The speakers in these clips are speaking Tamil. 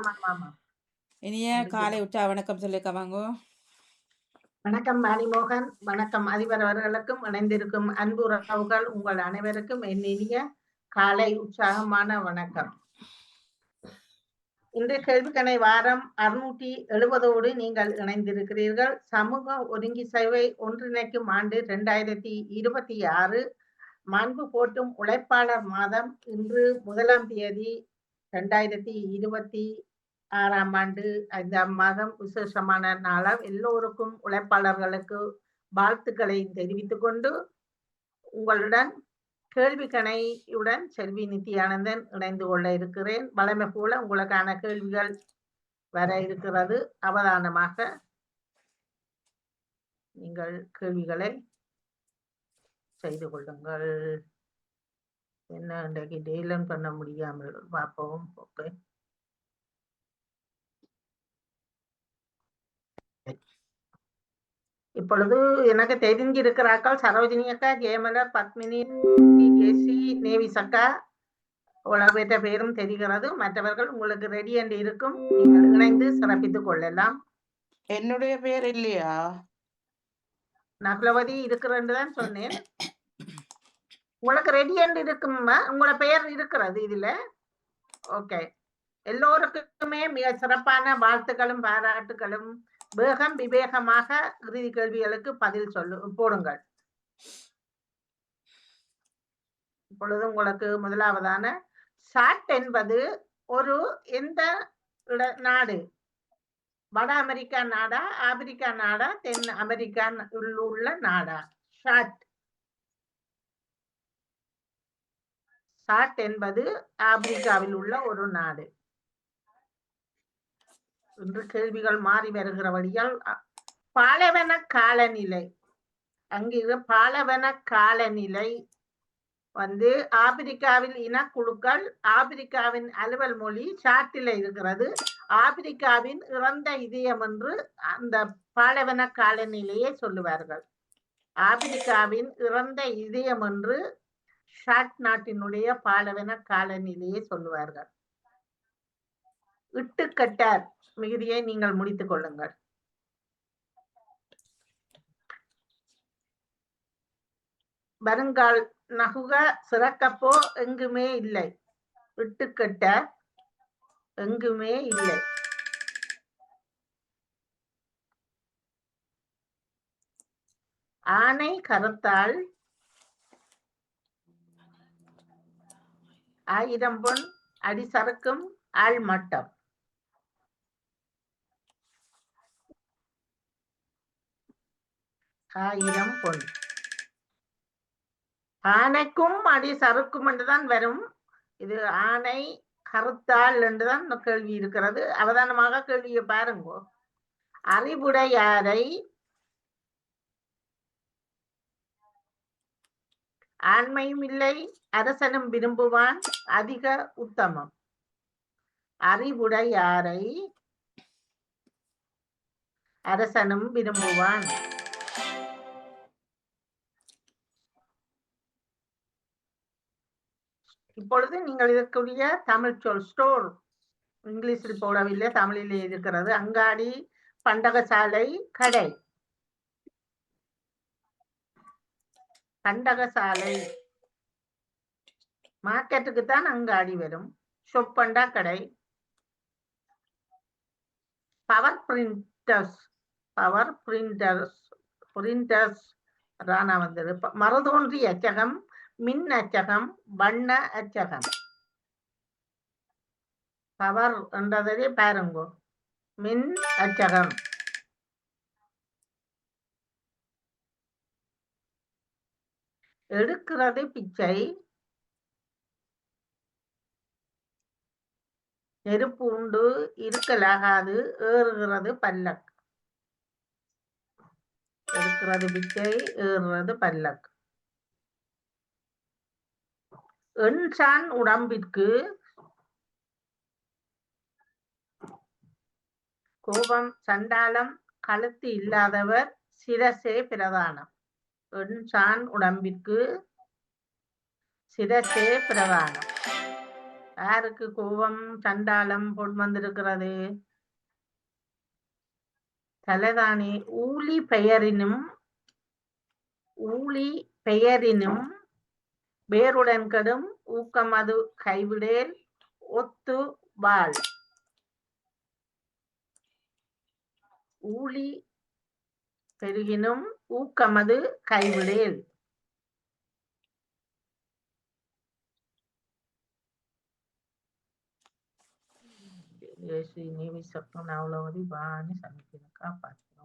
ஆமா ஆமா. இனிய ஒன்றியமா. காலை உற்றா வணக்கம் சொல்லியிருக்க வாங்கோ. வணக்கம் மணிமோகன். வணக்கம் அதிபர் அவர்களுக்கும் இணைந்திருக்கும் அன்பு உறவுகள் உங்கள் அனைவருக்கும் என் இனிய காலை உற்சாகமான வணக்கம். இன்று கேள்விக்கணை வாரம் 670 நீங்கள் இணைந்திருக்கிறீர்கள். சமூக ஒருங்கிசைவை ஒன்றிணைக்கும் ஆண்டு 2026 மாண்பு போற்றும் உழைப்பாளர் மாதம் இன்று 1ஆம் தேதி 2026ஆம் ஆண்டு 5ஆம் மாதம் விசேஷமான நாளாம் எல்லோருக்கும் உழைப்பாளர்களுக்கு வாழ்த்துக்களை தெரிவித்துக் கொண்டு உங்களுடன் கேள்வி கணையுடன் செல்வி நித்யானந்தன் இணைந்து கொள்ள இருக்கிறேன். வழமை போல உங்களுக்கான கேள்விகள் வர இருக்கிறது. அவதானமாக நீங்கள் கேள்விகளை செய்து கொள்ளுங்கள். என்ன இன்றைக்கு டெய்லன் பண்ண முடியாமல் பார்ப்போம். ஓகே. இப்பொழுது எனக்கு தெரிஞ்சிருக்கிறார்கள் சரோஜினி அக்கா, ஜெயமலா, பத்மினி, கேசி, நேவிஸ் அக்கா உலகேற்ற பேரும் தெரிகிறது. மற்றவர்கள் உங்களுக்கு ரெடி என்று இருக்கும். நீங்கள் இணைந்து சிறப்பித்துக் கொள்ளலாம். என்னுடைய பேர் இல்லையா? நகுலவதி இருக்கிறேன்னு தான் சொன்னேன். உங்களுக்கு ரெடி என்று இருக்குமா? உங்களோட பெயர் இருக்கிறது இதுல. ஓகே. எல்லோருக்குமே மிக சிறப்பான வாழ்த்துக்களும் பாராட்டுகளும். வேகம் விவேகமாக இறுதி கேள்விகளுக்கு பதில் போடுங்கள். இப்பொழுது உங்களுக்கு முதலாவதான சாட் என்பது ஒரு எந்த நாடு? வட அமெரிக்கா நாடா, ஆப்பிரிக்கா நாடா, தென் அமெரிக்கா உள்ள நாடா? சாட் என்பது ஆப்பிரிக்காவில் உள்ள ஒரு நாடு. இன்று கேள்விகள் மாறி வருகிறபடியால் பாலைவன காலநிலை, அங்கு பாலைவன காலநிலை வந்து ஆப்பிரிக்காவில் இனக்குழுக்கள், ஆப்பிரிக்காவின் அலுவல் மொழி சாட்டில இருக்கிறது. ஆப்பிரிக்காவின் இறந்த இதயம் என்று அந்த பாலைவன காலநிலையை சொல்லுவார்கள். ஆப்பிரிக்காவின் இறந்த இதயம் என்று ஷாட் நாட்டினுடைய பாலைவன காலநிலையை சொல்லுவார்கள். இட்டுக்கட்டார் மிகுதியை நீங்கள் முடித்துக் கொள்ளுங்கள். வருங்கால் நகுக சிறக்கப்போ எங்குமே இல்லை. இட்டுக்கட்ட எங்குமே இல்லை. ஆனை கருத்தால் 1000 பொன் அடி சறுக்கும் ஆள் மட்டம். ஆயிரம் பொன். ஆனைக்கும் அடி சறுக்கும் என்றுதான் வரும். இது ஆனை கருத்தாள் என்றுதான் கேள்வி இருக்கிறது. அவதானமாக கேள்வியை பாருங்கோ. அறிவுடையாரை ஆண்மையும் இல்லை, அரசனும் விரும்புவான், அதிக உத்தமம். அறிவுடையாரை அரசனும் விரும்புவான். இப்பொழுது நீங்கள் இதற்குரிய தமிழ் சொல் ஸ்டோர் இங்கிலீஷில் போடவில்லை, தமிழிலே இருக்கிறது. அங்காடி, பண்டகசாலை, கடை. பண்டகசாலை மார்க்கெட்டுக்கு தான் அங்காடி வரும். ஷொப்பண்டா கடை. Power printers, power printers, printers Rana வந்தது. மறுதோன்றி அச்சகம், மின் அச்சகம், வண்ண அச்சகம். பவர் என்றதே பாருங்கோ. மின் அச்சகம். எடுக்கிறது பிச்சை, நெருப்பு உண்டு இருக்கலாகாது, ஏறுகிறது பல்லக். எடுக்கிறது பிச்சை, ஏறுறது பல்லக். எண்சான் உடம்பிற்கு கோபம் சண்டாளம், கழுத்து இல்லாதவர், சிரசே பிரதானம். எண்சான் உடம்பிற்கு சிரசே பிரதானம். யாருக்கு கோபம் சண்டாளம் பொன் வந்திருக்கிறது? தலைதானே. ஊழி பெயரினும் வேருடன் கெடும் ஊக்கமது கைவிடேல் ஒத்து வாழ். ஊழி பெருகினும் ஊக்கமது கைவிடேல்.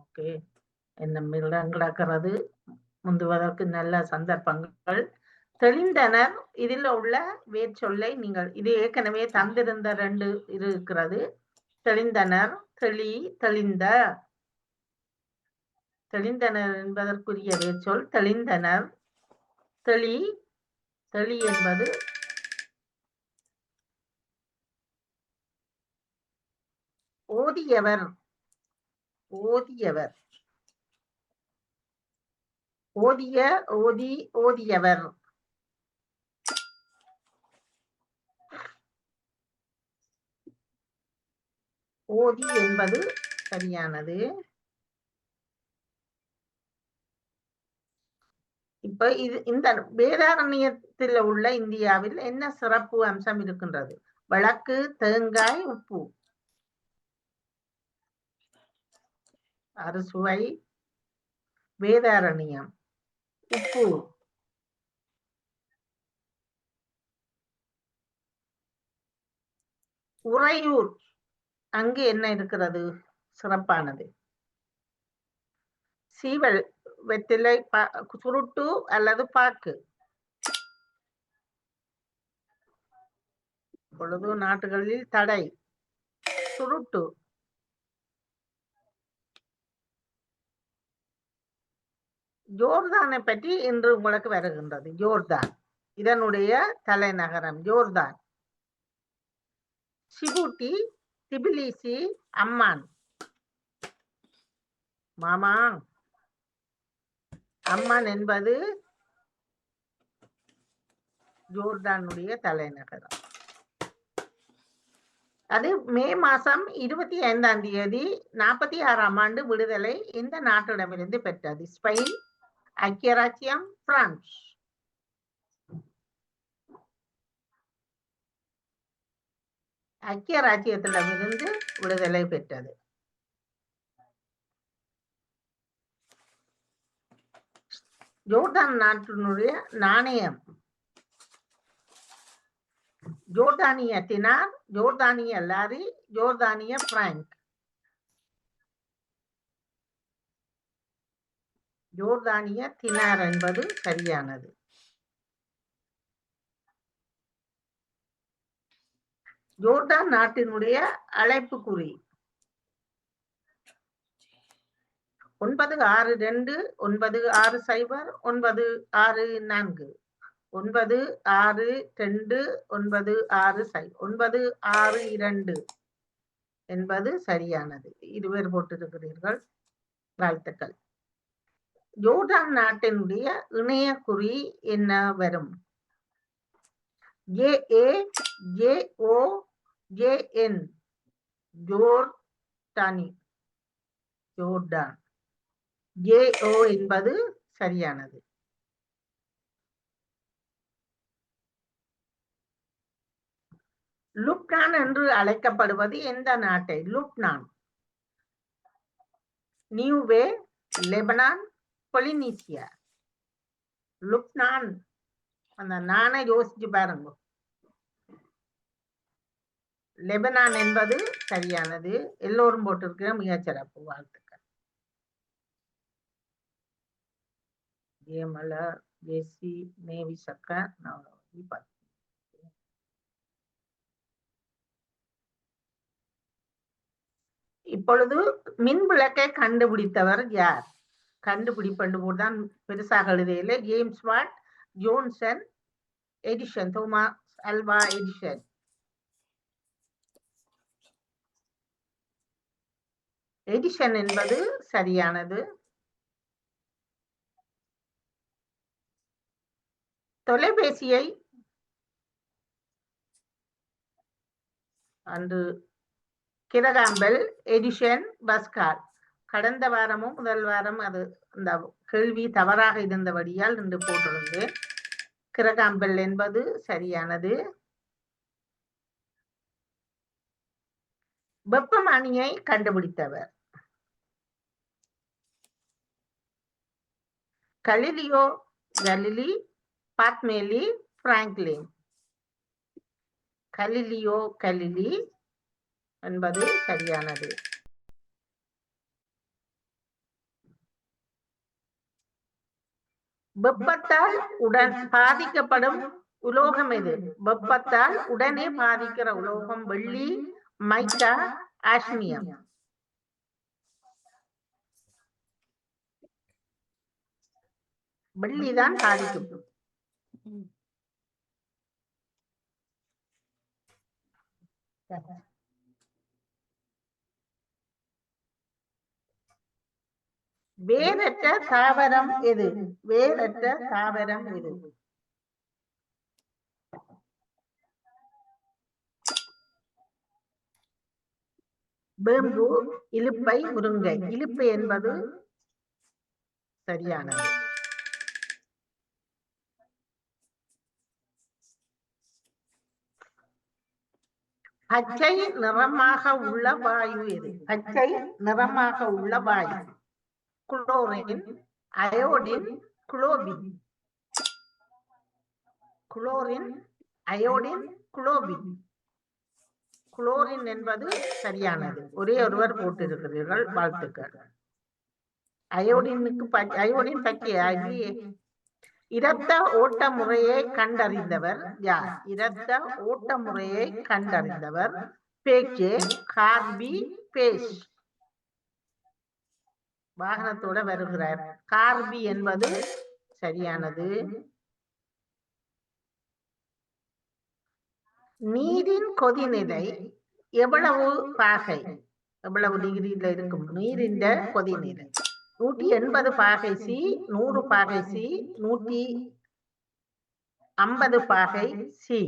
ஓகே, என்னிடம் கிடக்கிறது. முந்துவதற்கு நல்ல சந்தர்ப்பங்கள். தெளிந்தனர் இதில் உள்ள வேர்ச்சொல்லை நீங்கள் இது ஏற்கனவே தந்திருந்த 2 இருக்கிறது. தெளிந்தனர், தெளிந்த. தெளிந்தனர் என்பதற்குரிய வேர்ச்சொல் தெளிந்தனர். தெளி என்பது ஓதியவர். ஓதியவர். ஓதியவர். ஓதி என்பது சரியானது. இப்ப இந்த வேதாரண்யத்தில் உள்ள இந்தியாவில் என்ன சிறப்பு அம்சம் இருக்கின்றது? விளக்கு, தேங்காய், உப்பு. அறுசுவை. வேதாரண்யம். உப்பு. உறையூர். அங்கு என்ன இருக்கிறது சிறப்பானது? சீவல், வெற்றிலை, சுருட்டு அல்லது பாக்கு. பொழுது நாட்டுகளில் தடை. சுருட்டு. ஜோர்தானை பற்றி இன்று உங்களுக்கு வருகின்றது. ஜோர்தான் இதனுடைய தலைநகரம் ஜோர்தான். சிபூட்டி, திபிலிசி, அம்மான். மாமா, அம்மான் என்பது ஜோர்தானுடைய தலைநகரம். அது மே மாசம் 25ஆம் தேதி 46ஆம் ஆண்டு விடுதலை இந்த நாட்டிடமிருந்து பெற்றது. ஸ்பெயின், ஐக்கிய ராச்சியம், பிரான்ஸ். ஐக்கிய ராச்சியத்திடமிருந்து விடுதலை பெற்றது. ஜோர்தான் நாட்டினுடைய நாணயம் ஜோர்தானிய தினார், ஜோர்தானிய லாரி, ஜோர்தானிய பிராங்க். ஜோர்தானிய தினார் என்பது சரியானது. ஜோர்தான் நாட்டினுடைய அழைப்பு குறி 962 960 964 962 960 962 என்பது சரியானது. 2 பேர் போட்டிருக்கிறீர்கள், வாழ்த்துக்கள். ஜோர்தான் நாட்டினுடைய இணைய குறி என்ன வரும்? JAJOJN. ஜோர்டானி. ஜோர்டான். JO என்பது சரியானது. லுப்னான் என்று அழைக்கப்படுவது எந்த நாட்டை? லுப்னான். Niue, Lebanon, Polynesia. லுப்னான். அந்த நானை யோசிச்சு பாருங்க. லெபனான் என்பது சரியானது. எல்லோரும் போட்டிருக்கிற மிகச்சிறப்பு, வாழ்த்துக்கள். ஜெயமலா, ஜெசி, நேவி சக்கா, நவநவதி, பத்து. இப்பொழுது மின் விளக்கை கண்டுபிடித்தவர் யார்? கண்டுபிடிப்பண்டு போதுதான் பெருசாக எழுதையில. James Watt, Johnson, Edison, Thomas Alva Edison. Edison என்பது சரியானது. தொலைபேசியை அன்று கிரகாம்பல் எடிஷன் பஸ்கால். கடந்த வாரமும் முதல் வாரம் அது அந்த கேள்வி தவறாக இருந்தபடியால் இன்று போட்டிருந்தேன். கிரகாம்பல் என்பது சரியானது. வெப்பமானியை கண்டுபிடித்தவர் கலிலியோ கலிலி, பாத்மேலி, பிராங்க்லின். கலிலியோ கலிலி என்பது சரியானது. வெப்பத்தால் உடன் பாதிக்கப்படும் உலோகம் எது? வெப்பத்தால் உடனே பாதிக்கிற உலோகம் வெள்ளி, மைக்கா, ஆஸ்மியம். வெள்ளிதான் பாதிக்கும். வேரற்ற தாவரம் எது? வேரற்ற தாவரம் எது? பேம்பு, இலுப்பை, முருங்கை. இலுப்பை என்பது சரியானது. பச்சை நிறமாக உள்ள வாயு எது? பச்சை நிறமாக உள்ள வாயு chlorine, iodine, globin. Chlorine, iodine, globin. Chlorine என்பது சரியானது. ஒரே ஒருவர் போட்டிருக்கிறீர்கள், வாழ்த்துக்கள். அயோடினுக்கு அயோடின் பச்சையா இல்லையே. இரத்த ஓட்ட முறையை கண்டறிந்தவர் யார்? இரத்த ஓட்ட முறையை கண்டறிந்தவர் பேச்சே கார்பி பேஸ். வாகனத்தோட வருகிறார். கார்பி என்பது சரியானது. நீரின் கொதிநிலை எவ்வளவு பாகை? எவ்வளவு டிகிரியில இருக்கும் நீரின் கொதிநிலை? 180 பாகை சி, 100 பாகை சி, 150 பாகை சி.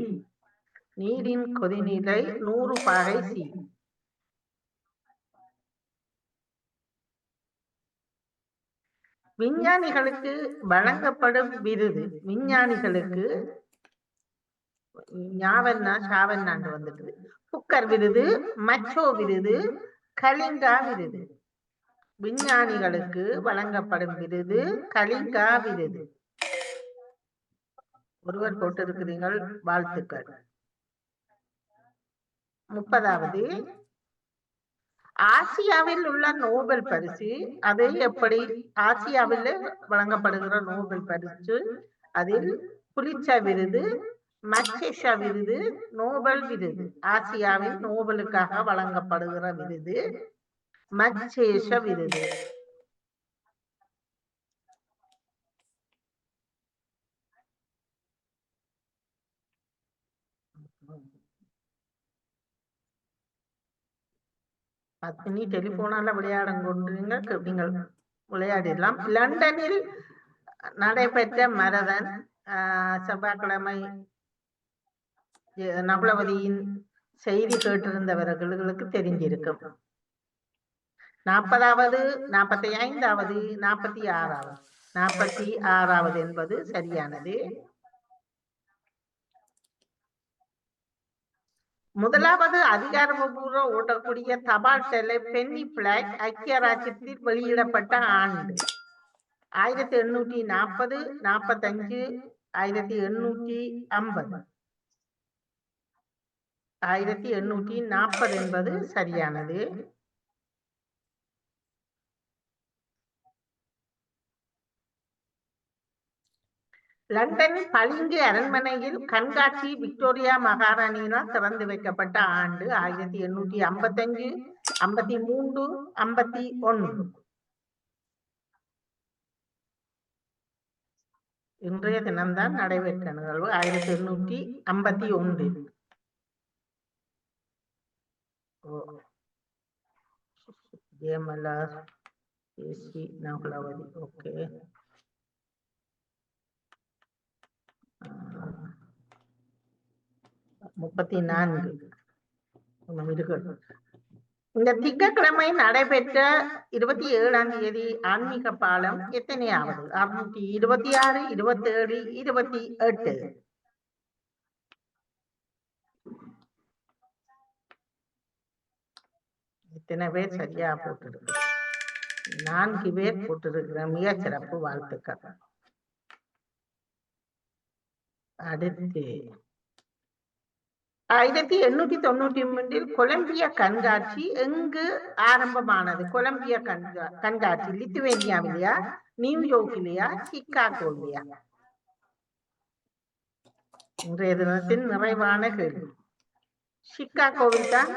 நீரின் கொதிநிலை 100 பாகை சி. விஞ்ஞானிகளுக்கு வழங்கப்படும் விருது. விஞ்ஞானிகளுக்கு ஞாவன்னா சாவன்னாண்டு வந்துட்டு புக்கர் விருது, மச்சோ விருது, கலிங்கா விருது. விஞ்ஞானிகளுக்கு வழங்கப்படும் விருது கலிங்கா விருது. ஒருவர் போட்டிருக்கிறீர்கள், வாழ்த்துக்கள். 30வது ஆசியாவில் உள்ள நோபல் பரிசு. அது எப்படி? ஆசியாவில் வழங்கப்படுகிற நோபல் பரிசு அதில் புலிட்ச விருது, மக்சேஷ விருது, நோபல் விருது. ஆசியாவில் நோபலுக்காக வழங்கப்படுகிற விருது மக்சேஷ விருது. பத்மினி டெலிபோனால விளையாடும் கொண்டீங்க, நீங்கள் விளையாடிடலாம். லண்டனில் நடைபெற்ற மரதன் செவ்வாய்க்கிழமை நகுலவதியின் செய்தி கேட்டிருந்தவர்களுக்கு தெரிஞ்சிருக்கும். 40வது, 45வது, 46வது. 46வது என்பது சரியானது. முதலாவது அதிகாரப்பூர்வ ஓட்டக்கூடிய தபால் தலை பென்னி பிளாக் ஐக்கிய ராஜ்யத்தில் வெளியிடப்பட்ட ஆண்டு 1840, 45, 1850. 1840 என்பது சரியானது. லண்டன் பளிங்கு அரண்மனையில் கண்காட்சி விக்டோரியா மகாராணியினால் திறந்து வைக்கப்பட்ட ஆண்டு 1855, 53, 51. இன்றைய தினம்தான் நடைபெற்ற நிகழ்வு 1851. ஜெயமலர் ஏசி நகுலவதி. ஓகே, 34. ஒண்ணும் இருக்கு. இந்த திங்கட்கிழமை நடைபெற்ற 27ஆம் தேதி ஆன்மீக பாலம் எத்தனையாவது? 626, 27, 28. இத்தனை பேர் சரியா போட்டிருக்கு. 4 பேர் போட்டிருக்கிற மிக சிறப்பு வாழ்த்துக்கள். அடுத்து 1893 கொலம்பியா கண்காட்சி எங்கு ஆரம்பமானது? கொலம்பியா கண்காட்சி லித்துவேனியாவிலையா, நியூயார்க்கிலையா, சிகாகோவிலையா? இன்றைய தினத்தின் நிறைவான கேள்வி. சிகாகோவில் தான்.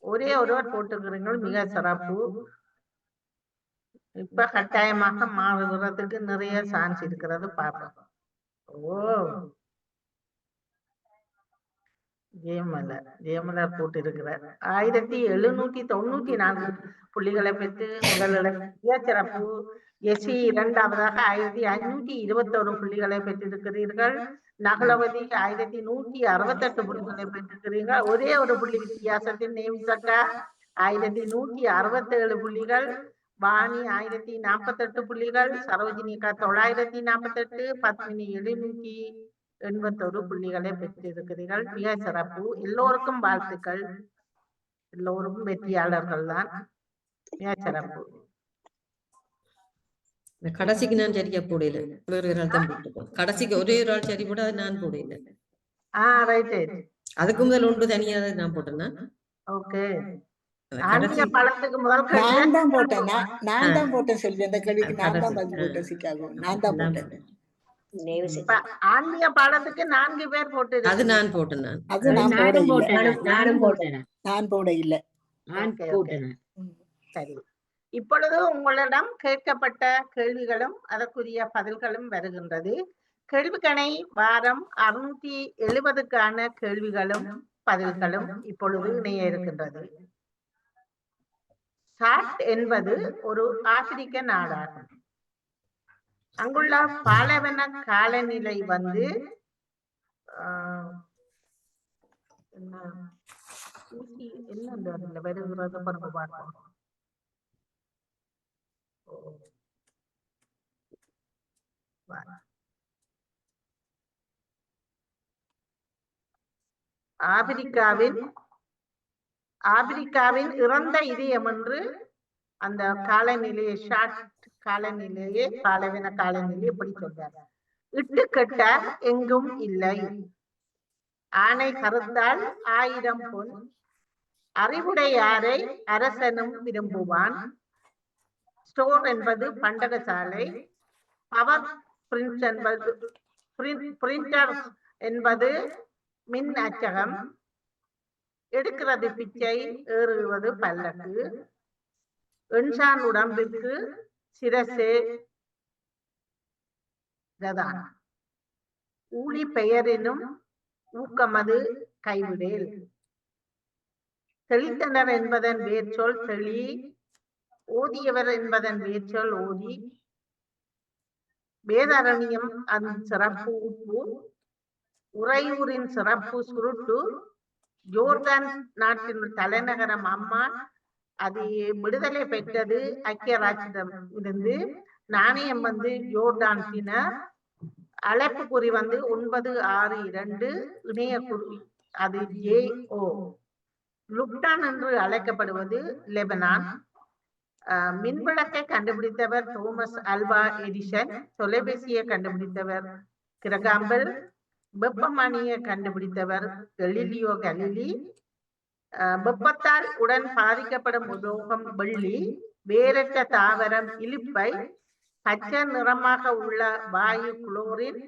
ஒரே ஒருவர் போட்டுக்கிறீர்கள், மிக சிறப்பு. இப்ப கட்டாயமாக மாறுகிறதுக்கு நிறைய சான்ஸ் இருக்கிறது, பார்ப்போம். ஓ, ஜெயமலர் போட்டிருக்கிறார். 1794 புள்ளிகளை பெற்று முதலிடம். சிறப்பு. எஸ்சி இரண்டாவதாக 1521 புள்ளிகளை பெற்றிருக்கிறீர்கள். நகலவதி 1168 புள்ளிகளை பெற்றிருக்கிறீர்கள். ஒரே ஒரு புள்ளி வித்தியாசத்தில் நேவிசக்கா 1167 புள்ளிகள், வாணி 1048 புள்ளிகள், சரோஜினிகா 948, பத்மினி 781 புள்ளிகளை பெற்றிருக்கிறீர்கள். மிக சிறப்பு. எல்லோருக்கும் வாழ்த்துக்கள். எல்லோரும் வெற்றியாளர்கள் தான். மிக சிறப்பு. கடைசிக்கு நான் சரியா போடல, வேற ஒரு ஆள் தான் போட்டுப்போம். கடைசிக்கு ஒரே ஒரு ஆள் சரி போட நான் போடல. அதுக்கு முதல் ஒன்று தனியா நான் போட்டேன்னா. ஓகே, கடைசி பழத்துக்கு முதல் நான் தான் போட்டேன். நான் தான் போட்டேன் செல்வி. அந்த கேள்விக்கு நான் தான் பதில் போட்டேன். சிக்காகோ நான் தான் போட்டேன். ஆன்மீக பாடத்துக்கு 4 பேர் போட்டு, அது நான் போட்டேன். அது நான் போட்டேன். நான் போட இல்ல. சரி, இப்பொழுது உங்களிடம் கேட்கப்பட்ட கேள்விகளும் அதற்குரிய பதில்களும் வருகின்றது. கேள்விக்கணை வாரம் 670க்கான கேள்விகளும் பதில்களும் இப்பொழுது இணைய இருக்கின்றது. சாட் என்பது ஒரு ஆப்பிரிக்க நாடாகும். அங்குள்ள பாலைவன காலநிலை வந்து என்ன வருகிறது பார்ப்போம். ஆப்பிரிக்காவின் இறந்த இதயம் என்று அந்த காலநிலையை, ஷார்ட் காலநிலையே, பாலைவன காலநிலையை எப்படி சொல்றார்? இட்டு கட்ட எங்கும் இல்லை, ஆணை கருத்தால் 1000 பொன், அறிவுடையாரை அரசனும் விரும்புவான், ஸ்டோர் என்பது பண்டகசாலை, பவர் பிரிண்ட் என்பது பிரிண்டர் என்பது மின் அச்சகம், எடுக்கிறது பிச்சை, ஏறுவது பல்லக்கு, எண்சான் உடம்பிற்கு சிரசே கதான், ஊழி பெயரினும் ஊக்கமது கைவிடேல், தெளித்தனர் என்பதன் வேர்ச்சொல் தெளி, ஓதியவர் என்பதன் வேர்ச்சொல் ஓதி, வேதாரண்யம் அதன் சிறப்பு உப்பு, உறையூரின் சிறப்பு சுருட்டு, ஜோர்தான் நாட்டின் தலைநகரம் அம்மான், அது விடுதலை பெற்றது ஐக்கிய ராஜ்யம் இருந்து, நாணயம் வந்து ஜோர்டான் தினர், அழைப்பு குறி வந்து 962, இணைய குறி அது JO, லுப்டான் என்று அழைக்கப்படுவது லெபனான், மின்விளக்கை கண்டுபிடித்தவர் தோமஸ் அல்வா எடிசன், தொலைபேசியை கண்டுபிடித்தவர் கிரகாம்பல், வெப்பமணியை கண்டுபிடித்தவர் கலீலியோ கலிலி, வெப்பத்தால் உடன் பாதிக்கப்படும் உலோகம் வெள்ளி, வேரற்ற தாவரம் இலிப்பை, பச்சை நிறமாக உள்ள வாயு குளோரின்,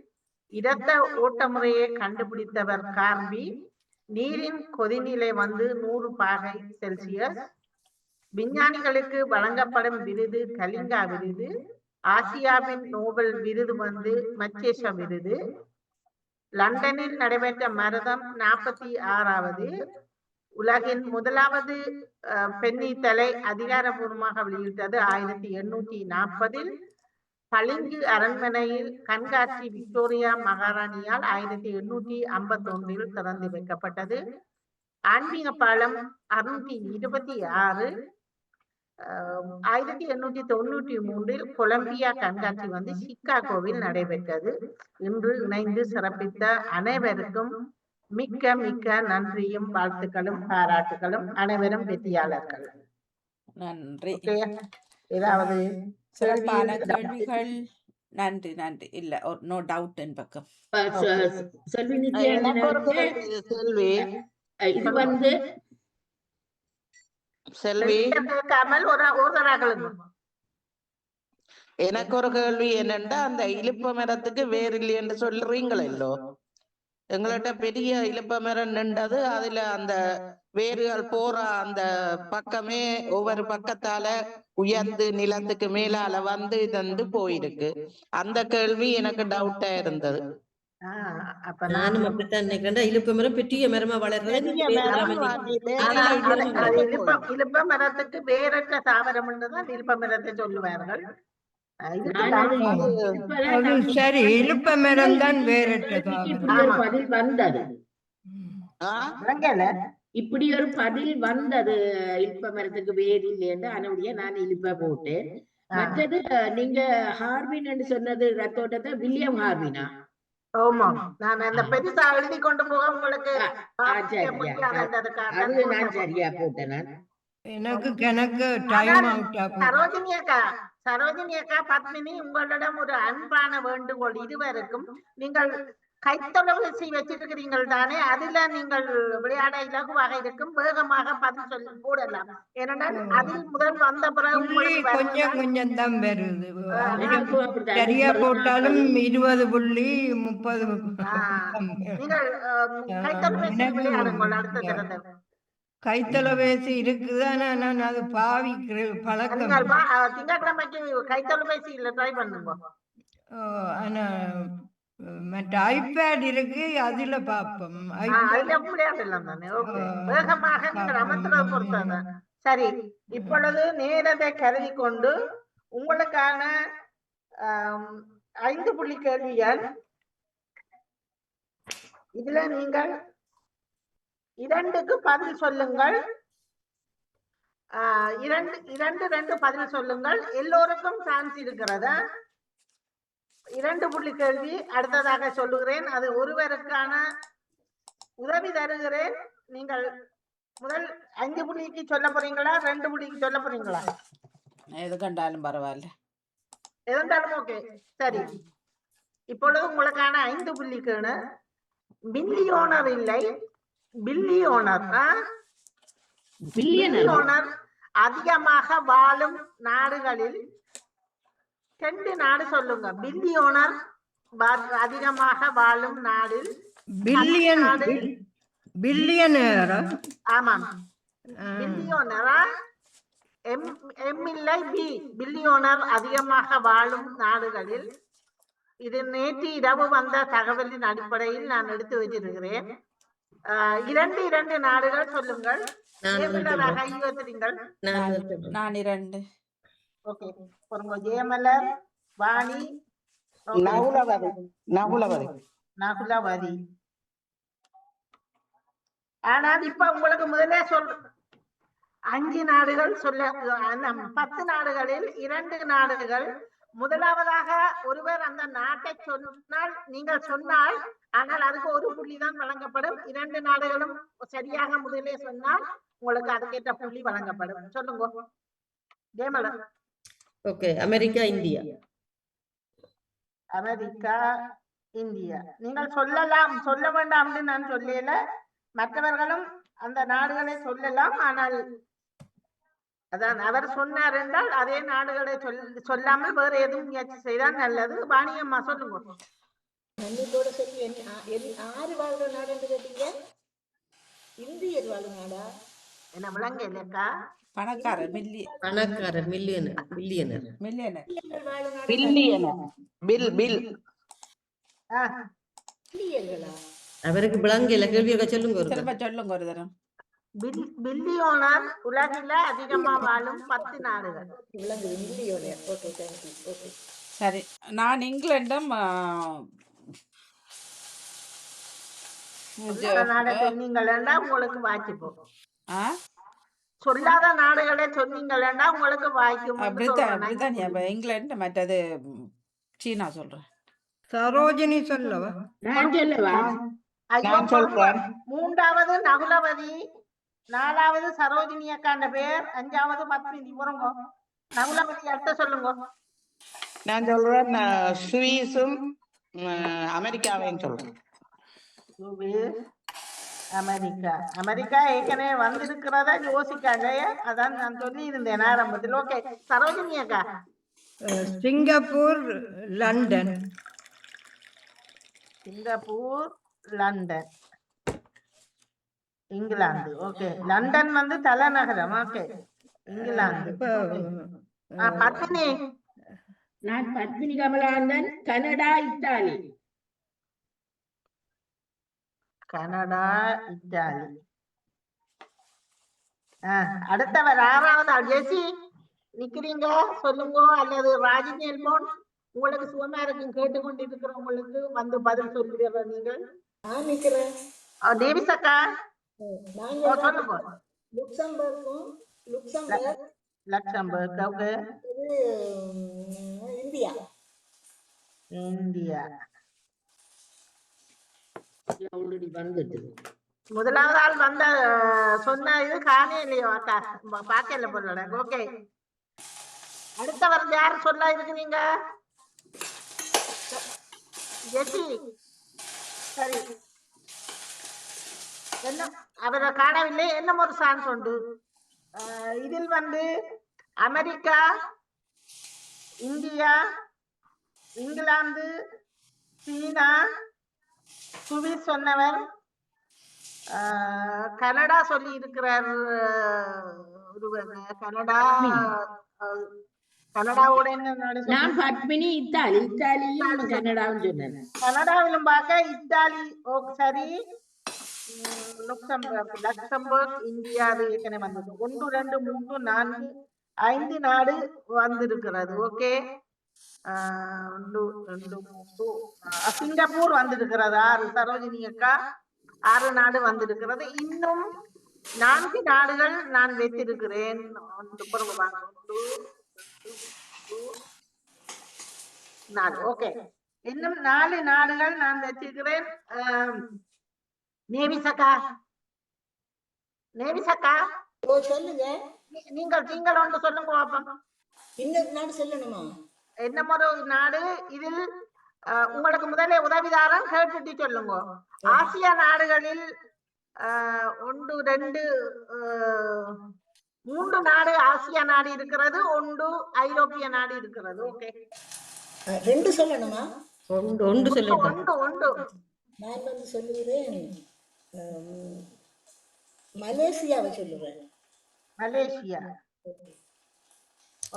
இரத்த ஓட்ட முறையை கண்டுபிடித்தவர் கார்பி, நீரின் கொதிநிலை வந்து 100 பாகை செல்சியஸ், விஞ்ஞானிகளுக்கு வழங்கப்படும் விருது கலிங்கா விருது, ஆசியாவின் நோபல் விருது வந்து மச்சேஷ விருது, லண்டனில் நடைபெற்ற மரதம் 46வது, உலகின் முதலாவது பென்னி தலை அதிகாரப்பூர்வமாக வெளியிட்டது 1840, பளிங்கு அரண்மனையில் கண்காட்சி விக்டோரியா மகாராணியால் 1851 திறந்து வைக்கப்பட்டது, ஆன்மீக பாலம் 626 1893 கொலம்பியா கண்காட்சி வந்து சிகாகோவில் நடைபெற்றது. இன்று இணைந்து சிறப்பித்த அனைவருக்கும் மிக்க மிக்க நன்றியும் வாழ்த்துக்களும் பாராட்டுகளும். அனைவரும் வெற்றியாளர்கள். நன்றி. ஓகே, ஏதாவது சிறப்பான கேள்வி? கேள்விகள். நன்றி நன்றி. இல்ல ஒரு நோ டவுட் என் பக்கம். செல்வி நித்யா எனக்கு ஒரு அண்ணனுக்கு, கேள்வி, செல்வி இது வந்து செல்வி கேட்காமல் ஒருவராகளும் எனக்கு ஒரு கேள்வி என்னன்னா, அந்த இலுப்ப மரத்துக்கு வேர் இல்லைன்னு சொல்றீங்களோ, எங்கள்கிட்ட பெரிய இலுப்ப மரம் நின்றது, அதுல அந்த வேர்கள் போற அந்த பக்கமே ஒவ்வொரு பக்கத்தால உயர்ந்து நிலத்துக்கு மேலால வந்து இது போயிருக்கு. அந்த கேள்வி எனக்கு டவுட்டா இருந்தது. அப்ப நானும் அப்படித்தான் நினைக்கிறேன். இலுப்பு மரம் பெரிய மரமா வளர்றது பெரிய வேர் மரம் இல்லாம வாங்கி ஆனா வேர் அது இல்லாம இலுப்ப மரத்துக்கு வேறற்ற தாவரம் தான் இலுப்ப மரத்தை சொல்லுவார்கள். நான் அது இப்பதான் அது நான் சரி, இலுப்ப மரம் தான் வேறற்ற கேள்விக்கு தாவரம். இப்படி ஒரு பதில் வந்தது. ஆ? விளங்கல? இப்படி ஒரு பதில் வந்தது. இல்ப மரத்துக்கு வேர் இல்லைன்னு அனுடைய நான் இழுப்ப போட்டேன். மற்றது நீங்க ஹார்வின் என்று சொன்னது ரத்தோட்டத்தை வில்லியம் ஹார்வினா? ஆமா, நான் அந்த பெருசா எழுதி கொண்டு போக உங்களுக்கு அது நான் சரியா போட்டேன். எனக்கு கணக்கு டைம் அவுட்டா சரோஜினி அக்கா பத்மினி, உங்களிடம் ஒரு அன்பான வேண்டுகோள். இதுவரைக்கும் நீங்கள் கைத்தொலைபேசி வச்சிருக்கிறீர்கள் தானே, அதுல நீங்கள் விளையாட இலகுவாக இருக்கும், வேகமாக பதில் சொல்லி போடலாம். ஏனென்றால் அதில் முதல் வந்த பிறகு புள்ளி கொஞ்சம் கொஞ்சம் தான் வருது. சரியா போட்டாலும் 20 புள்ளி 30 நீங்கள் கைத்தொலைபேசி விளையாடுங்கள் அடுத்த தடவை. கைத்தொலைபேசி இருக்குது, ஆனா நான் அது பாவிக்கிற பழக்கம். திங்கட்கிழமைக்கு கைத்தொலைபேசி இல்ல ட்ரை பண்ணுங்க. ஆனா மற்ற ஐபேட் இருக்கு, அதுல பாப்போம். விளையாடலாம் தானே. வேகமாக நீங்கள் அமர்த்துறதை பொறுத்ததான். சரி, இப்பொழுது நேரத்தை கருதி கொண்டு உங்களுக்கான 5 புள்ளி கேள்விகள். இதுல நீங்கள் 2க்கு பதில் சொல்லுங்கள். 2 பதில் சொல்லுங்கள். எல்லோருக்கும் சான்ஸ் இருக்கிறதா? 2 புள்ளி கேள்வி அடுத்ததாக சொல்லுகிறேன். அது ஒருவருக்கான உதவி தருகிறேன். நீங்கள் முதல் 5 புள்ளிக்கு சொல்ல போறீங்களா, 2 புள்ளிக்கு சொல்ல போறீங்களா? எது கண்டாலும் பரவாயில்ல. எதென்றாலும் ஓகே. சரி, இப்பொழுது உங்களுக்கான 5 புள்ளிக்கான மில்லியோனர் இல்லை, பில்லியோனர். பில்லியோனர் அதிகமாக வாழும் நாடுகளில் 2 நாடு சொல்லுங்க. பில்லியோனர் அதிகமாக வாழும் நாடில் பில்லியனரா? ஆமாம், பில்லியோனரா? எம் இல்லை, பி. பில்லியோனர் அதிகமாக வாழும் நாடுகளில். இது நேற்று இரவு வந்த தகவலின் அடிப்படையில் நான் எடுத்து வச்சிருக்கிறேன். 2 நாடுகள் சொல்லுங்கள். நான் 2. ஓகே, ஜெயமலர், வாணி, நகுலவதி. ஆனால் இப்ப உங்களுக்கு முதல்ல 5 நாடுகள் சொல்ல, 10 நாடுகளில் 2 நாடுகள். முதலாவதாக ஒருவர் அந்த நாட்டை சொன்னால் நீங்கள் சொன்னால், ஆனால் அதுக்கு 1 புள்ளி தான் வழங்கப்படும். 2 நாடுகளும் சரியாக முதலே சொன்னால் உங்களுக்கு அதுக்கேற்ற புள்ளி வழங்கப்படும். சொல்லுங்க Jayamalar. Okay, America, India. America, India. நீங்கள் சொல்லலாம், சொல்ல வேண்டாம் நான் சொல்லல. மற்றவர்களும் அந்த நாடுகளை சொல்லலாம். ஆனால் அதான் அவர் சொன்னார் என்றால் அதே நாடுகளை சொல்லாமல் வேற எதுவும் முயற்சி செய்தால் நல்லது. வாணியம்மா சொல்லுங்க. நன்றியோட சொல்லி 6 வாழ்ற நாடு என்று கேட்டீங்க. இந்தியர் வாழும் நாடா? என்ன விளங்க இல்லக்கா? பணக்காரர் மில்லியனர். அவருக்கு விளங்கல. கேள்வியாக சொல்லுங்க. திரும்ப சொல்லுங்க ஒரு தரம். பில்லியோனர் உலகில அதிகமா வாழும் 10 நாடுகள். சரி, நான் இங்கிலாண்டும் சொல்லாத நாடை சொன்னீங்களா உங்களுக்கு வாய்ச்சிப்போம். ஆ சொல்லாத நாடுகளை சொன்னீங்களா உங்களுக்கு வாய்க்கும். பிரித்தானியா இங்கிலாந்து மற்றது சீனா சொல்றேன். சரோஜினி சொல்லவா? நான் சொல்லவா? நான் சொல்றேன். 3வது நகுலவதி, 4வது சரோஜினி அக்காண்ட பேர், 5வது பத்மினி. போறோங்க. நகுலவதி அடுத்த சொல்லுங்க. நான் சொல்றேன் சுவிஸும் அமெரிக்காவையும் சொல்றேன். அமெரிக்கா. அமெரிக்கா ஏற்கனவே வந்திருக்கிறதா யோசிக்காங்க. அதான் நான் சொல்லி இருந்தேன் ஆரம்பத்தில். ஓகே சரோஜினி அக்கா. Singapore, London. Singapore, London, England. Okay London வந்து தலைநகரம். ஓகே இங்கிலாந்து. பத்மினி. நான் Padmini Kamalanthan, Canada, Italy. Canada, Italy. அடுத்தவர் 6வது ஆள் ஜெசி நிக்கிறீங்க சொல்லுங்க, அல்லது ராஜினி எல்மோன் உங்களுக்கு சுகமா இருக்கும் கேட்டுக்கொண்டிருக்கிறவங்களுக்கு வந்து பதில் சொல்லுங்க. நீங்கள் நான் நிக்கிறேன். தேவிசக்கா நாங்க சொல்லுங்க. லுக்சம்பர்க்கும் லுக்சம்பர்க் லக்சம்பர்க். ஓகே இது இந்தியா. இந்தியா. ஆல்ரெடி வந்துட்டு. முதலாவது ஆள் வந்த சொன்ன இது காணே இல்லையோ அக்கா, பாக்கல போல. ஓகே அடுத்தவர் யாரு சொல்ல இருக்கிறீங்க? ஜெசி. சரி என்ன அவரை காணவில்லை. என்ன ஒரு சான்ஸ் உண்டு இதில் வந்து அமெரிக்கா, இந்தியா, இங்கிலாந்து, சீனா, சுவிஸ் சொன்னவர், கனடா சொல்லி இருக்கிறார் ஒருவர். கனடாவோட என்ன நாடு? நான் பத்மினி இத்தாலி, இத்தாலியும் கனடாவும் சொன்னேன். கனடாவிலும் பார்க்க இத்தாலி. ஓ சரி. லக்சம்பர்க், இந்தியா ஏற்கனவே வந்தது. 1 2 3 4 5 நாடு வந்திருக்கிறது. ஓகே 1 2 3 சிங்கப்பூர் வந்திருக்கிறது. 6 சரோஜினி அக்கா 6 நாடு வந்திருக்கிறது. இன்னும் 4 நாடுகள் நான் வைத்திருக்கிறேன். ஓகே இன்னும் 4 நாடுகள் நான் வச்சிருக்கிறேன். நேவிசக்கா, நேவிசக்கா சொல்லுங்க. நீங்கள் ஒன்று சொல்லுங்க பாப்போம். இன்னொரு நாடு சொல்லணுமா? என்ன ஒரு நாடு இதில் உங்களுக்கு முதலே உதவிதாரன் கேட்டுட்டு சொல்லுங்க. ஆசியா நாடுகளில் 1 2 3 நாடு ஆசியா நாடு இருக்கிறது, 1 ஐரோப்பிய நாடு இருக்கிறது. ஓகே 2 சொல்லணுமா? ஒன்று சொல்லட்டும். 1 நான் வந்து சொல்லுகிறேன் மலேசியாவை சொல்லுறேன். மலேசியா.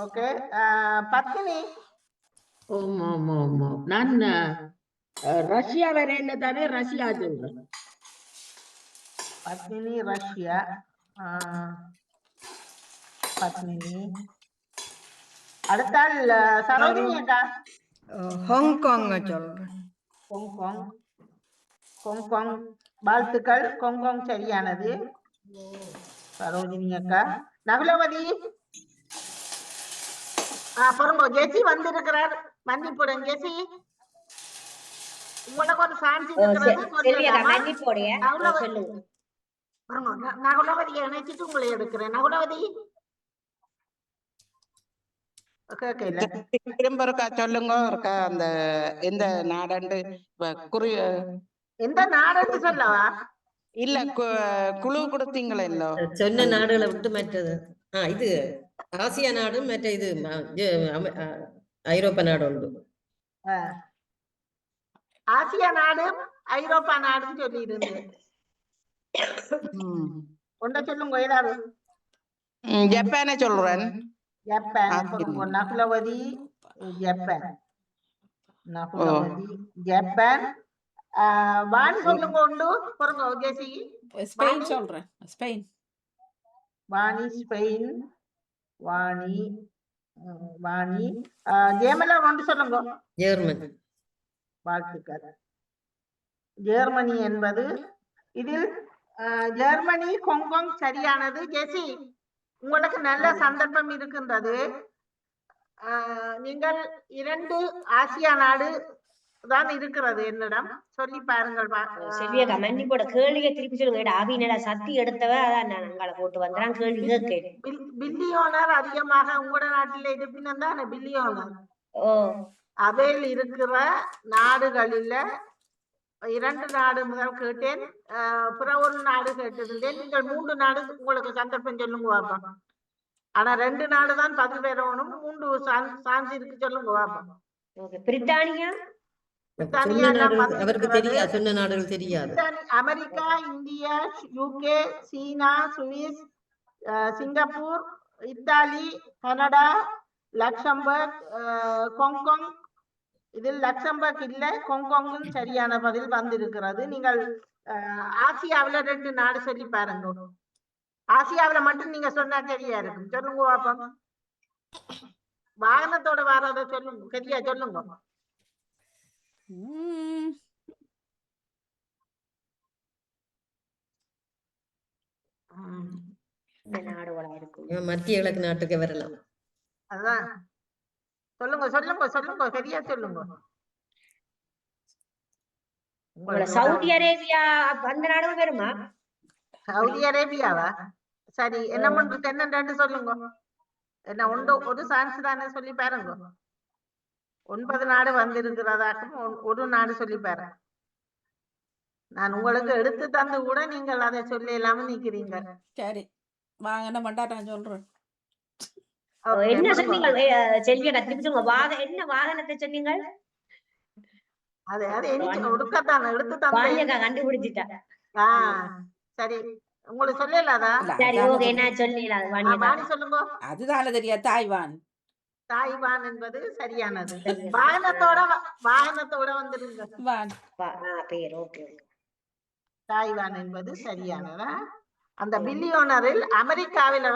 ஓகே பத்மினி. நான் ரஷ்யா வரையில தானே ரஷ்யா சொல்றேன். பத்மினி ரஷ்யா. பத்மினி. அடுத்தால் சரோஜினி அக்கா. ஹாங்காங் சொல்றேன். ஹாங்காங். வாழ்த்துக்கள். ஹாங்காங் சரியானது. சரோஜினி அக்கா. நகுலவதி. பொறுங்கோ ஜெசி வந்திருக்கிறார். மன்னிப்புடன் ஜெசி. உங்களுக்கு ஒரு சான்ஸ் நகுலவதியை இணைச்சிட்டு உங்களை எடுக்கிறேன். நகுலவதி திரும்ப இருக்கா சொல்லுங்க. இருக்கா அந்த எந்த நாடண்டு எந்த நாடுன்னு சொல்லவா? இல்ல குழு கொடுத்தீங்களே இல்ல சொன்ன நாடுகளை விட்டு மற்றது இது ஆசியா நாடு, மற்ற இது ஐரோப்பா நாடு உண்டு. ஆசியா நாடு ஐரோப்பா நாடுன்னு சொல்லி இருந்தேன். ஒன்றை சொல்லுங்க ஏதாவது. ஜப்பானே சொல்றேன். Japan. Nakulavathi Japan. Nakulavathi Japan. Vani சொல்லுங்க. உண்டு பொறுங்க ஜெசி. ஸ்பெயின் சொல்றேன். ஸ்பெயின். வாணி ஸ்பெயின். வாணி வாணி. ஜெயமலா ஒன்று சொல்லுங்க. ஜெர்மன். வாழ்த்துக்கள். ஜெர்மனி என்பது இதில் ஜெர்மனி, ஹாங்காங் சரியானது. ஜெசி, உங்களுக்கு நல்ல சந்தர்ப்பம் இருக்கின்றது. நீங்கள் 2 ஆசியா நாடு தான் இருக்கிறது என்னிடம். சொல்லி பாருங்கள். செல்வியக்கா மன்னிப்போட கேள்வியை திருப்பி சொல்லுங்க. ஆவினடா சத்தி எடுத்தவ அதான் நான் அங்கால போட்டு வந்துறான் கேள்வி கேட்கிறேன். பில்லியோனர் அதிகமாக உங்களோட நாட்டில இருப்பினம் தானே பில்லியோனர். ஓ, அவையில் இருக்கிற நாடுகளில் 2 நாடு முதல் கேட்டேன். பிற ஒரு நாடு கேட்டிருந்தேன். நீங்கள் 3 நாடு உங்களுக்கு சந்தர்ப்பம் சொல்லுங்க பாப்பா. ஆனா 2 நாடு தான் பதில் பெறணும். 3 சான்ஸ் இருக்கு சொல்லுங்க பாப்பா. ஓகே. பிரித்தானியா, பிரித்தானியா அவருக்கு தெரியாது, சொன்ன நாடுகள் தெரியாது. அமெரிக்கா, இந்தியா, யூகே, சீனா, Swiss, Singapore, Italy, Canada, Luxembourg, Hong Kong. இதில் லக்சம்பர்க் இல்ல, ஹாங்காங்கில் சரியான பதில் வந்திருக்கிறது. நீங்கள் ஆசியாவில 2 நாடு சொல்லி பாருங்க. ஆசியாவில மட்டும் நீங்க சொன்னா சரியா இருக்கும். சொல்லுங்க பாப்போம். வாகனத்தோட வர்றத சொல்லுங்க, சரியா சொல்லுங்க. இந்த நாடுகளா இருக்கும். மத்திய கிழக்கு நாட்டுக்கு வரலாம். அதான் சொல்லுங்க சொல்லுங்க சொல்லுங்க, சரியா சொல்லுங்க. சவுதி அரேபியா அந்த நாடும் வருமா? சவுதி அரேபியாவா? சரி, என்ன பண்றது? என்ன சொல்லுங்க. என்ன ஒரு சான்ஸ் தானே, சொல்லி பாருங்க. 9 நாடு வந்திருக்கிறதாக்கும் ஒரு நாடு சொல்லி பாரு. நான் உங்களுக்கு எடுத்து தந்து கூட நீங்கள் அதை சொல்ல இல்லாம நிக்கிறீங்க. சரி வாங்க, என்ன பண்ணா நான் சொல்றேன். என்ன சொன்னீங்க செல்வியக்கா? திருப்பி சொல்லுங்க. என்ன வாகனத்தை சொன்னீங்க? அது எனக்கு ஒடுக்கத்தான் எடுத்து தந்தேன். கண்டுபிடிச்சிட்டா. சரி, உங்களுக்கு சொல்லலாதா? சரி, ஓகே, நான் சொல்லலாம். வாணி சொல்லுங்க. அதுதான தெரியா, தாய்வான். தாய்வான் என்பது சரியானது. வாகனத்தோட வந்துருங்க. பேர் ஓகே. தாய்வான் என்பது சரியானதா? அந்த பில்லியோனரில் அமெரிக்காவில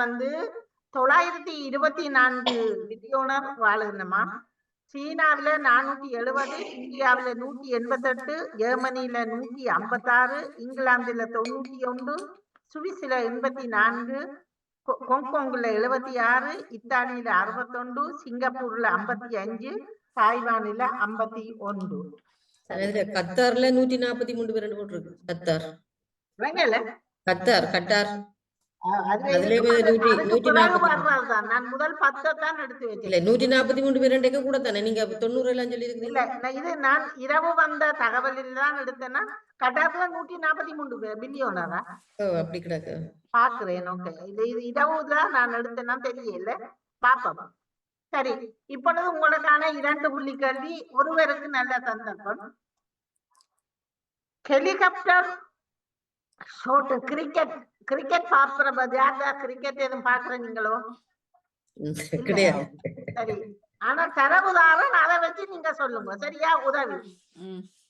924 பில்லியோனர் வாழுமா. சீனாவில 470, இந்தியாவில 188, ஜெர்மனியில 156, இங்கிலாந்துல 91, சுவிஸ்ல 84, ஹாங்காங்ல 76, இத்தாலியில 61, சிங்கப்பூர்ல 55, தாய்வானில 51. கத்தார்ல 143 பேர் போட்டிருக்கு. கத்தார் கத்தார் நான் முதல் 10 தான் எடுத்து வச்சேன். 143 பேர் கூட தானே நீங்க 90 எல்லாம் சொல்லி இல்ல, இது நான் இரவு வந்த தகவலில் தான் எடுத்தேன்னா. கட்டார்ல 143 பில்லியோனரா அப்படி கிடக்கு பாக்குறேன். ஓகே, இது இரவுதான் நான் எடுத்தேன்னா தெரியல, பாப்போம். சரி, இப்பொழுது உங்களுக்கான 2 புள்ளி கேள்வி. ஒருவருக்கு நல்ல சந்தர்ப்பம். ஹெலிகாப்டர் ஷோட் கிரிக்கெட் பாக்குற கிரிக்கெட் எதுவும் பாக்குறீங்களோ? கிடையாது. சரி, ஆனா தரவுதாரன் அதை வச்சு நீங்க சொல்லுங்க, சரியா? உதவி.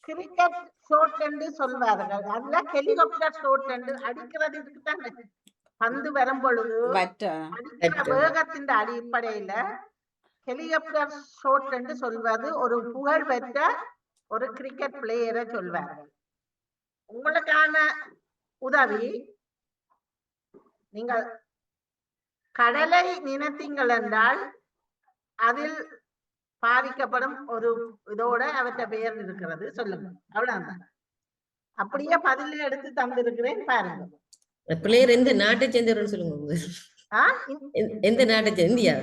கிரிக்கெட் ஷோட் என்று சொல்வார்கள். அதுல ஹெலிகாப்டர் ஷோட் என்று அடிக்கிறது இருக்குதானே, பந்து வரும் பொழுது அடிக்கிற வேகத்தின் அடிப்படையில ஹெலிகாப்டர் ஷோட் என்று சொல்வது ஒரு புகழ் பெற்ற ஒரு கிரிக்கெட் பிளேயரை சொல்வார்கள். உங்களுக்கான உதவி, நீங்கள் கடலை நினைத்தீங்கள் என்றால் அதில் பாதிக்கப்படும் ஒரு இதோட அவற்ற பெயர் இருக்கிறது, சொல்லுங்க. அவ்வளவுதான். அப்படியே பதில எடுத்து தந்திருக்கிறேன், பாருங்க. பிளேயர் எந்த நாட்டை சேர்ந்தவர்கள் சொல்லுங்க. எந்த நாட்டை சேர்ந்த? இந்தியா.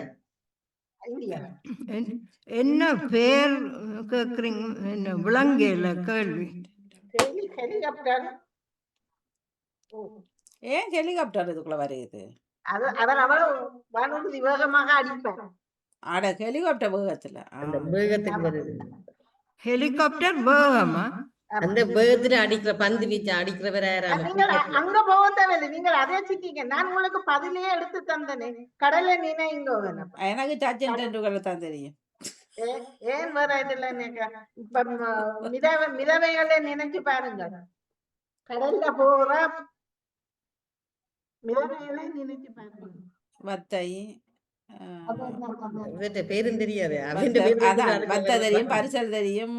இந்தியா. என்ன பேர் கேக்குறீங்க? என்ன விளங்கல கேள்வி? ஹெலிகாப்டர். ஏன் ஹெலிகாப்டர் இதுக்குள்ள வருது? அவர் அவ்வளவு வானூர்தி வேகமாக அடிப்பார். ஆட ஹெலிகாப்டர் வேகத்துல வேகத்துக்கு வருது. ஹெலிகாப்டர் வேகமா? அந்த வேகத்துல அடிக்கிற பந்து வீச்சு அடிக்கிறவர் அங்க போக தேவையில்லை, நீங்கள் அதே சிக்கிங்க. நான் உங்களுக்கு பதிலே எடுத்து தந்தனே. கடலை நினைங்க. எனக்கு சச்சின் டெண்டுல்கர் தான் தெரியும். ஏன் வேற இதுல இப்ப மிதவைகளை நினைச்சு பாருங்க. கடல்ல போற மிதவைகளை நினைச்சு பாருங்க. வத்தை பேரும் தெரியாது. வத்தை தெரியும், பரிசல் தெரியும்,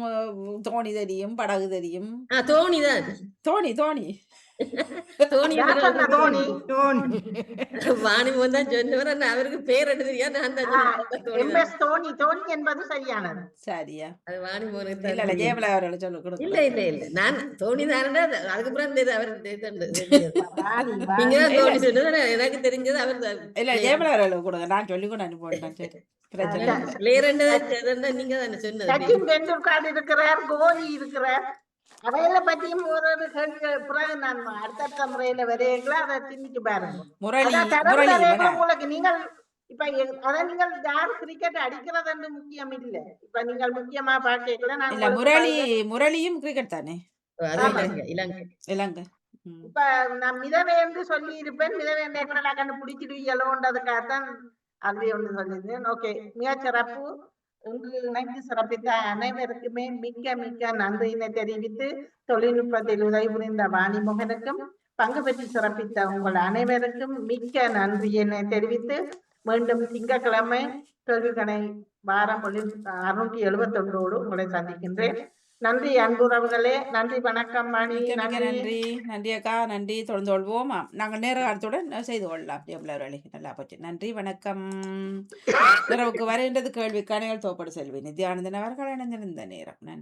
தோணி தெரியும், படகு தெரியும். தோணிதான். தோணி தோணி யார் சொன்னா தோனி? டோனி வாணிமோகன் தான் சொன்னவர். ஆனா அவருக்கு பேர் எடுத்துறியா? நான் தான் சொன்னேன். தோணி தான். MS தோனி. தோனி என்பது சரியானது. சரியா அது வாணிமோகனுக்கு இல்ல தான் இல்ல தெரியும். ஜெயமலா அவர்களை சொல்லு இல்ல கொடுக்க இல்ல இல்ல நான் தோணி தானே. அதுக்கப்புறம் இந்த இது அவர் வாணி, நீங்க வாணி. தான் தோணி சொன்னது. எனக்கு தெரிஞ்சது அவர் தான். இல்ல ஜெயமலா அவர்களை கொடுங்க நான் சொல்லி கூட அனுப்பிவிட்டேன் சரி பிரச்சனை இல்லை பிளேயர் நீங்க தானே சொன்னது. சச்சின் டெண்டுல்கர் இருக்கிறார், கோலி இருக்கிறார். அவையில பத்தியும் ஒரு கேள்வி பிறகு நான் அடுத்தடுத்த முறையில வரையங்களா அதை திணிச்சு பாருங்க. முரளி அதான் தரம் முரளி வரையங்க வேணா. உங்களுக்கு நீங்கள் இப்ப அதான் நீங்கள் யார் கிரிக்கெட் அடிக்கிறதுன்னு முக்கியம் இல்ல. இப்ப நீங்கள் முக்கியமா பாக்கல நான் இல்ல உங்களுக்கு முரளியும் கிரிக்கெட் தானே அது ஆமா. இலங்கை. இலங்கை இப்ப நான் மிதவேந்து சொல்லி இருப்பேன். மிதவேண்டை கூட நான் கண்டுபிடிச்சிடுவீங்களோன்றதுக்காகத்தான் அப்படி ஒன்று சொல்லியிருந்தேன். ஓகே, மிக சிறப்பு. உங்கள் இணைந்து சிறப்பித்த அனைவருக்குமே மிக்க மிக்க நன்றியினை தெரிவித்து தொழில்நுட்பத்தில் உதவி புரிந்த வாணிமோகனுக்கும் பங்கு பெற்று சிறப்பித்த உங்கள் அனைவருக்கும் மிக்க நன்றியினை தெரிவித்து மீண்டும் திங்கட்கிழமை கேள்விக்கணை வாரம் 671 உங்களை சந்திக்கின்றேன். நன்றி அன்புறவுகளே. நன்றி, வணக்கம் வாணி. மிக்க மிக்க நன்றி. நன்றி நன்றி அக்கா நன்றி தொடர்ந்து கொள்வோம் நாங்கள் நேர காலத்துடன் செய்து கொள்ளலாம் ஜெயமலா அவர்களே நல்லா போச்சு நன்றி வணக்கம் இரவுக்கு வருகின்றது கேள்வி கணைகள் தோப்படு செல்வி நித்யானந்தன் அவர்கள் இணைந்திருந்த நேரம் நன்றி.